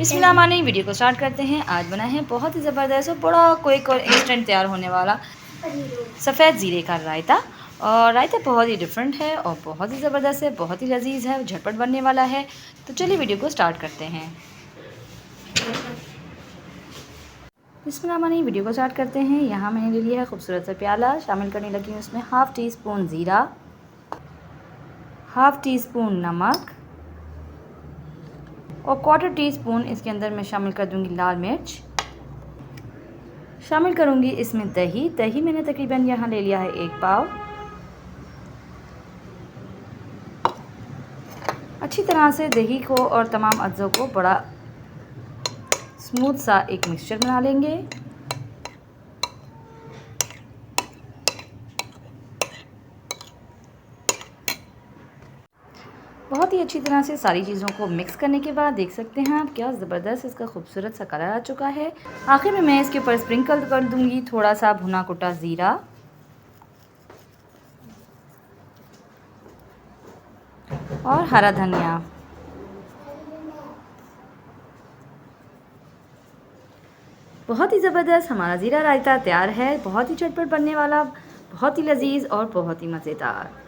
बिस्मिल्लाह, video को start करते हैं। आज बना है बहुत ही ज़बरदस्त और बड़ा क्विक और इंस्टेंट तैयार होने वाला सफ़ेद ज़ीरे का रायता। और रायता बहुत ही डिफरेंट है और बहुत ही ज़बरदस्त है, बहुत ही लजीज है, झटपट बनने वाला है। तो चलिए वीडियो को स्टार्ट करते हैं। बिस्मिल्लाह, वीडियो को स्टार्ट करते हैं। यहाँ मैंने ले लिया है खूबसूरत सा प्याला। शामिल करने लगी हूँ इसमें हाफ़ टी स्पून ज़ीरा, हाफ़ टी स्पून नमक और क्वार्टर टी स्पून इसके अंदर मैं शामिल कर दूंगी लाल मिर्च। शामिल करूंगी इसमें दही मैंने तकरीबन यहाँ ले लिया है 1 पाव। अच्छी तरह से दही को और तमाम अज्जों को बड़ा स्मूथ सा एक मिक्सचर बना लेंगे। बहुत ही अच्छी तरह से सारी चीज़ों को मिक्स करने के बाद देख सकते हैं आप क्या ज़बरदस्त इसका खूबसूरत सा कलर आ चुका है। आखिर में मैं इसके ऊपर स्प्रिंकल कर दूंगी थोड़ा सा भुना कुटा ज़ीरा और हरा धनिया। बहुत ही ज़बरदस्त हमारा ज़ीरा रायता तैयार है। बहुत ही झटपट बनने वाला, बहुत ही लजीज और बहुत ही मज़ेदार।